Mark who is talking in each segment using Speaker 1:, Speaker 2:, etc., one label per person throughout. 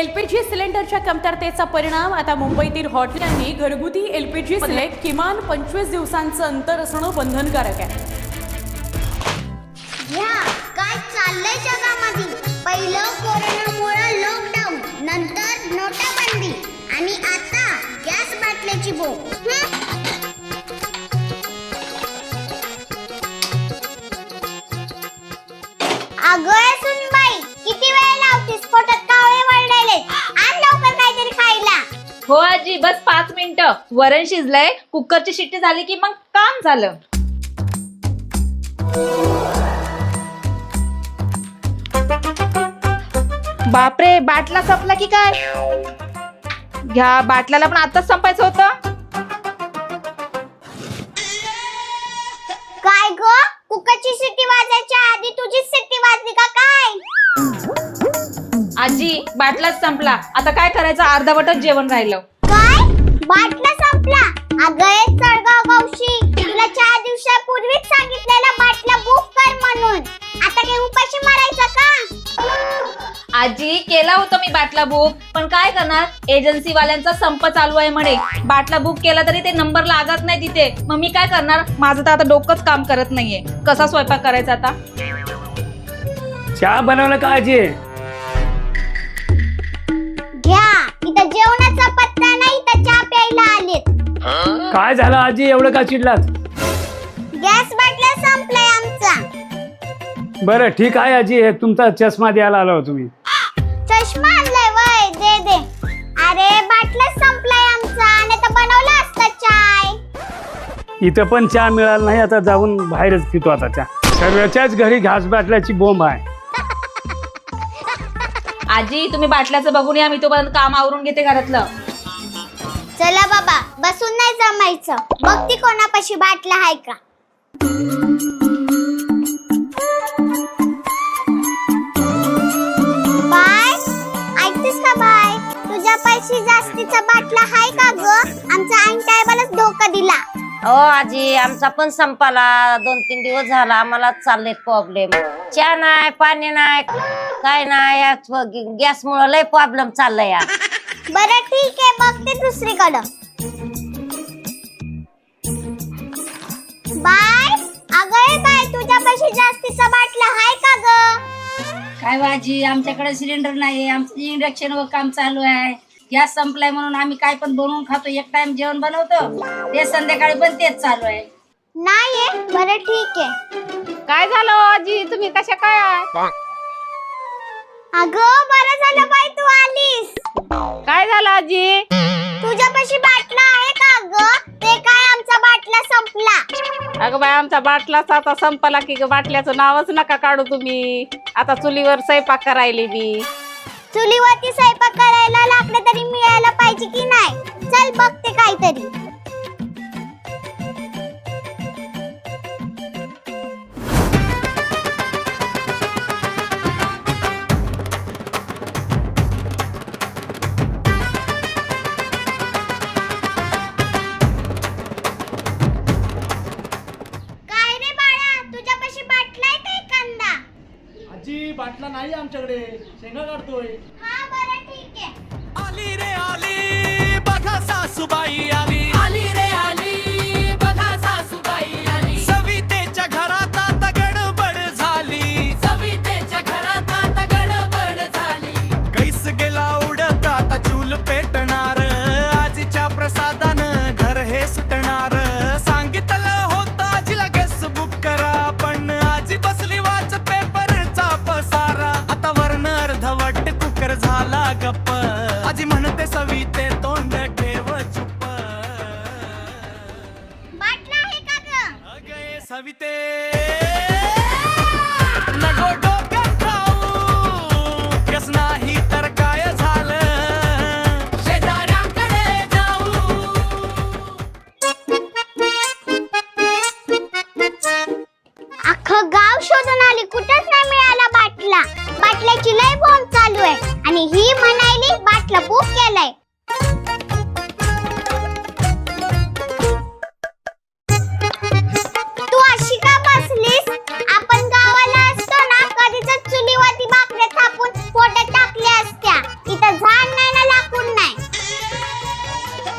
Speaker 1: LPG सिलेंडरच्या कमतरतेचा परिणाम आता मुंबईतील हॉटेलांनी घरगुती एलपीजी सिलेंडर किमान 25 दिवसांचं अंतर असणं बंधनकारक आहे.
Speaker 2: काय चाललंय जगामध्ये? पहिलं कोरोनामुळे लॉकडाऊन, नंतर नोटाबंदी आणि आता गॅस बाटल्याची बोंब. अगं सुनबाई, किती वेळ लावतीस? पोटात कावळे वळलेले. आण लवकर काहीतरी खायला.
Speaker 3: हो आजी, बस 5 मिनिटं. वरण शिजलंय, कुकरची शिट्टी झाली की मग काम झालं. बापरे, बाटला संपला की काय? घ्या, बाटल्याला पण आताच संपायचं होतं.
Speaker 2: काय ग? कुकरची शिट्टी वाजायच्या आधी तुझीच शिट्टी वाजली का काय?
Speaker 3: आजी, बाटलाच संपला. आता काय करायचं? अर्धवटच जेवण राहिलं.
Speaker 2: काय? बाटला संपला? अगं एक चळगाव गावशी, तुला 4 दिवसापूर्वीच सांगितलेला बाटला बुक कर म्हणून. आता काही उपाशी मारायचा का?
Speaker 3: आजी, केला होता मी बाटला बुक, पण काय करणार, एजन्सी वाल्यांचा संप चालू आहे म्हणे. बाटला बुक केला तरी ते नंबर लागत नाही तिथे. मग मी काय करणार? माझं तर आता डोकंच काम करत नाहीये. कसा स्वयंपाक करायचा आता?
Speaker 4: चहा बनवलं का आजी?
Speaker 2: घ्या, इथं जेवणाचा पत्ता नाही तर चहा प्यायला आलेत.
Speaker 4: काय झालं आजी, एवढं का चिडलात?
Speaker 2: गॅस बाटला संपलाय आमचा.
Speaker 4: बरं ठीक आहे आजी, हे तुमचा चष्मा द्यायला आलो तुम्ही.
Speaker 2: चष्मा आणलाय वय? दे दे. अरे बाटला संपलाय आमचा, आणि तर बनवला असता चाय.
Speaker 4: इथं पण चहा मिळाला नाही, आता जाऊन बाहेरच पितो आता चहा. सगळ्याच्याच घरी घास बाटल्याची बोंब आहे.
Speaker 3: आजी, तुम्ही बाटल्याचं बघून या, मी तोपर्यंत काम आवरून घेते घरातलं.
Speaker 2: चला बाबा, बसून नाही जमायचं. बघती कोणापाशी बाटला आहे का. बाय, ऐकतेस का बाय? तुझ्यापाशी जास्तीचा बाटला आहे का ग? आमचा ऐन टायमालाच धोका दिला.
Speaker 5: हो आजी, आमचा पण संपाला. 2-3 दिवस झाला आम्हाला चालले प्रॉब्लेम. चहा नाही, पाणी नाही, काय नाही. गॅस मुळे लय प्रॉब्लेम चाललाय या.
Speaker 2: बरं ठीक आहे, बघते दुसरीकडं. बाय, अगं बाय, तुझ्यापाशी जास्तीचा बाटला आहे का ग?
Speaker 6: काय वाजी, आमच्याकडे सिलेंडर नाही. आमचं इंडक्शन वर काम चालू आहे. गॅस संपलाय म्हणून आम्ही काय पण बनवून खातो. एक टाइम जेवण बनवतो, ते संध्याकाळी पण तेच चालू आहे.
Speaker 2: नाहीये. बरं ठीक आहे.
Speaker 3: काय झालं आजी, तुम्ही कशा काय?
Speaker 2: अगं बरं झालं बाई तू आलीस.
Speaker 3: काय झालं आजी?
Speaker 2: तुझ्यापाशी बाटला आहे का ग? ते काय आमचा बाटला संपला.
Speaker 7: अगं बाय, आमचा बाटलाच आता संपला की ग. बाटल्याचं नावच नका काढू तुम्ही. आता चुलीवर स्वयंपाक करायली मी.
Speaker 2: चुलीवरती स्वयंपाक करायला लाकडं तरी मिळायला पाहिजे की नाही? चल बघते काहीतरी. काय रे बाळा, तुझ्यापाशी बाटला आहे का एखादा?
Speaker 8: आजी, बाटला नाही आमच्याकडे, शेंगा काढतोय.
Speaker 2: हा बरं ठीक आहे.
Speaker 9: आली रे आली, बघा सासूबाई आली. आली रे आली, बघा सासूबाई आली. सवितेच्या घरात आता गडबड झाली. सवितेच्या घरात आता गडबड झाली. कैस गेला उडत आता चूल पेटणार. आजीच्या प्रसादानं घर हे सुटणार. सांगितलं होतं आजीला गॅस बुक करा, पण आजी बसली वाच पेपरचा पसारा. आता वरण अर्धवट कुकर झाला गप्प. आजी म्हणते सविते तोंड ठेव चुप.
Speaker 2: बाटला आहे का ग?
Speaker 9: अगे सविते, नको डोक्यात खाऊ. केस नाही तर काय झालं, शेजाऱ्यांकडे जाऊ.
Speaker 2: अख्खं गाव शोधून आली, कुठंच नाही मिळाला बाटला. बाटल्याची लय बोंब चालू आहे आणि ही म्हणायली बाटला बुक केलाय. तू अशी का बस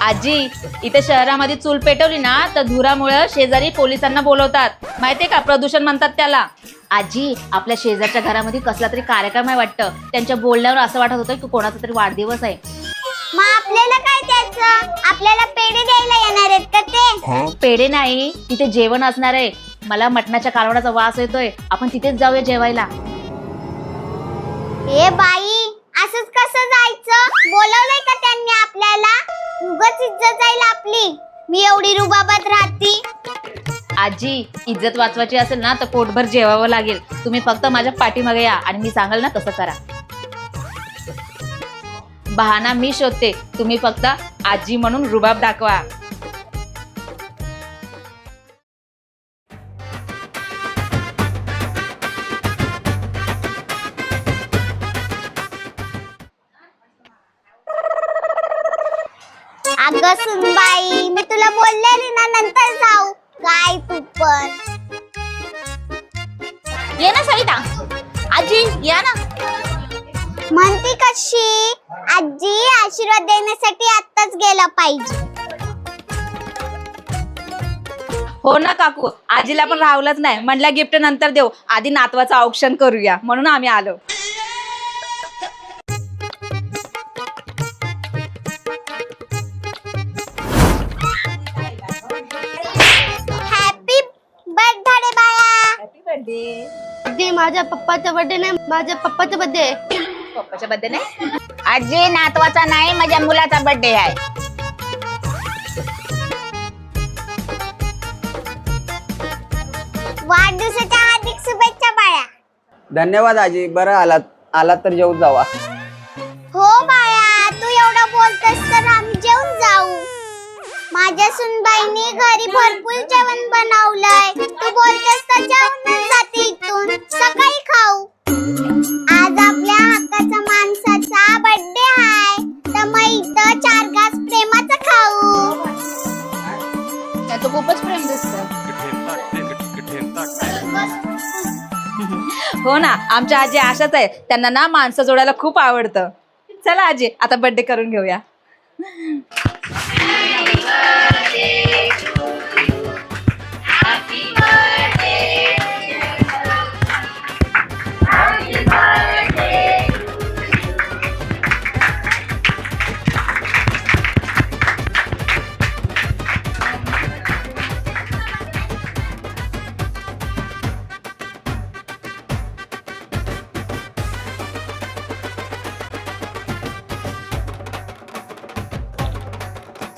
Speaker 3: आजी, इथे शहरामध्ये चूल पेटवली ना तर धुरामुळे शेजारी पोलिसांना बोलवतात. माहितीये का, प्रदूषण म्हणतात त्याला. आजी, आपल्या शेजारच्या घरामध्ये कसला तरी कार्यक्रम आहे वाटतं. त्यांच्या बोलण्यावर असं वाटत होतं की कोणाचा तरी वाढदिवस आहे.
Speaker 2: मग आपल्याला काय त्याचं? आपल्याला पेढे द्यायला येणार आहेत का ते?
Speaker 3: पेढे नाही, तिथे जेवण असणार आहे. मला मटणाच्या कालवणाचा वास येतोय. आपण तिथेच जाऊया जेवायला.
Speaker 2: ए बाई, असंच कसं जायचं? बोलवलंय का त्यांनी आपल्याला? उगाच इज्जत जाईल आपली. मी एवढी रुबाबात राहती.
Speaker 3: आजी, इज्जत वाचवायची असेल ना तर पोटभर जेवावं लागेल. तुम्ही फक्त माझ्या पाठीमागे या आणि मी सांगाल ना तसं करा. बहाना मी शोधते, तुम्ही फक्त आजी म्हणून रुबाब दाखवा.
Speaker 2: अगं सुनबाई, मी तुला बोललेली ना नंतर जाऊ. काय तू पण
Speaker 3: ये ना सविता. आजी या ना.
Speaker 2: म्हणती कशी? आजी, आशीर्वाद देण्यासाठी आत्ताच गेला पाहिजे.
Speaker 3: हो ना काकू, आजीला पण राहूलच नाही. म्हणलं गिफ्ट नंतर देऊ, आधी नातवाचं औक्षण करूया म्हणून आम्ही आलो.
Speaker 2: हॅपी बर्थडे बाळा.
Speaker 3: Happy birthday.
Speaker 6: अगदी माझ्या पप्पाचा बर्थडे नाही, माझ्या पप्पाचा बर्थडे.
Speaker 3: पप्पाच्या बर्थडे नाही,
Speaker 5: आजी, नातवाचा नाही, माझ्या मुलाचा बर्थडे आहे.
Speaker 2: वाढदिवसाच्या हार्दिक शुभेच्छा बाळा.
Speaker 10: धन्यवाद आजी. बरं आलात तर जेवून जावा.
Speaker 2: हो बाळा, तू एवढं बोलतोस तर आम्ही जेवून जाऊ. माझ्या सुनबाईने घरी भरपूर जेवण बनवलंय. तू बोलतोस तर जेवूनच जाते इथून. सकाळी खाऊ. आज आपल्या हक्काच्या माणसाचा बर्थडे आहे, तर मग इथं 4 घास प्रेमाचं खाऊ.
Speaker 3: त्याचं खूपच प्रेम दिसतं. हो ना, आमच्या आजी अशाच आहे. त्यांना ना माणसं जोडायला खूप आवडतं. चला आजी, आता बर्थडे करून घेऊया.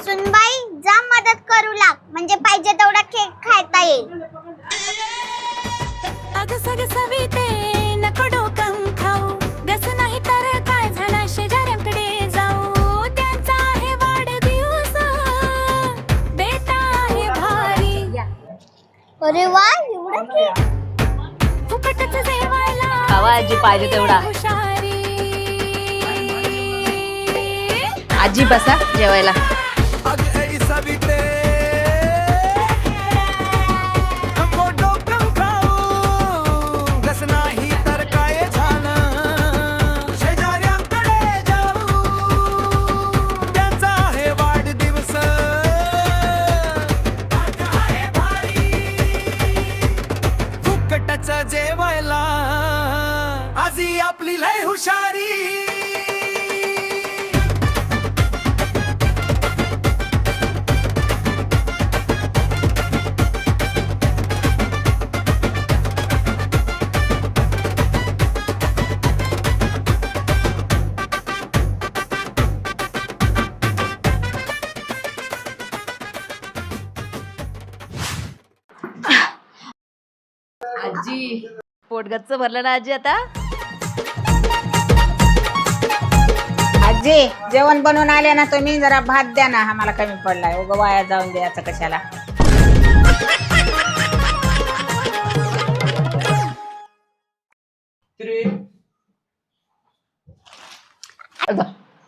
Speaker 2: सुनबाई, जा मदत करू लाग, म्हणजे पाहिजे तेवढा केक खाता येईल.
Speaker 1: अगं सगळं सविते, नको डोकं खाऊ. गस नाही तर काय झालं, शेजाऱ्यांकडे जाऊ. त्यांचा आहे वाढदिवस, बेटा आहे भारी.
Speaker 2: अरे वा, एवढं केक.
Speaker 1: फुकटच जेवायला
Speaker 3: खावा आजी, पाहिजे तेवढा.
Speaker 1: हुशारी.
Speaker 3: आजी बसा जेवायला.
Speaker 9: अग ऐ सविते, नको डोकं खाऊ. रस नाही तर काय झालं, शेजाऱ्यांकडे जाऊ. त्यांचा आहे वाढदिवस, आहे भारी. फुकटच जेवायला आजी आपली लय हुशारी.
Speaker 3: आजी, पोट गच्च भरलं ना आजी आता.
Speaker 5: आजी, जेवण बनवून आले ना तुम्ही, जरा भात द्या ना, आम्हाला कमी पडलाय. उगा वाया जाऊन द्यायचं कशाला.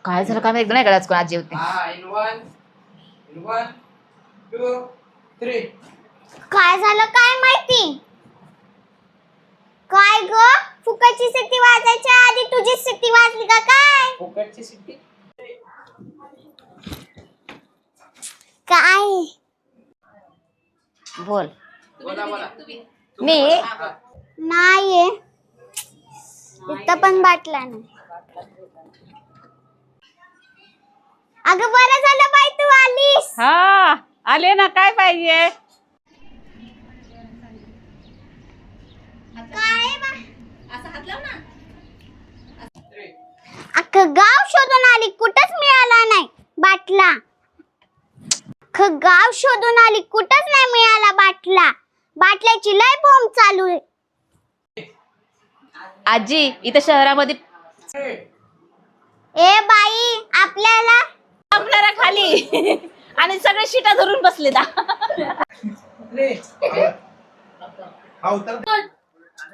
Speaker 3: काय झालं का, मी एकदा नाही करायचं कोण आजी होते.
Speaker 2: काय झालं काय माहिती? काय ग, फुकटची सिटी वाजायच्या आधी तुझी सिटी वाजली का काय?
Speaker 10: फुकटची सिटी.
Speaker 2: काय
Speaker 5: बोल. मी
Speaker 2: नाहीये इथं पण बाटला नाही. अगं बरं झालं बाई तू आलीस.
Speaker 7: हा आले ना, काय पाहिजे?
Speaker 2: काय अख्खं गाव शोधून आली, कुठंच मिळाला नाही बाटला. अख्खं गाव शोधून आली, कुठंच नाही मिळाला बाटला. बाटल्याची लय बोंब चालू आहे.
Speaker 3: आजी इथं शहरामध्ये
Speaker 2: ए बाई आपल्याला
Speaker 3: आपल्याला खाली आणि सगळे शिटा धरून बसले दा.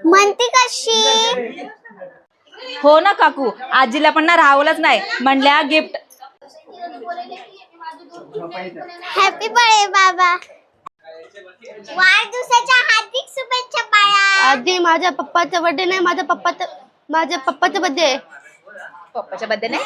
Speaker 2: म्हणती कशी?
Speaker 3: हो ना काकू, आजीला पण ना राहवलंच नाही. म्हणल्या गिफ्ट.
Speaker 2: हॅपी बर्थडे बाबा. वाढदिवसाच्या हार्दिक शुभेच्छा बाळा.
Speaker 6: आधी माझ्या पप्पाचा बर्थडे नाही, माझ्या पप्पाचा बर्थडे आहे.
Speaker 3: पप्पाच्या बद्दल नाही.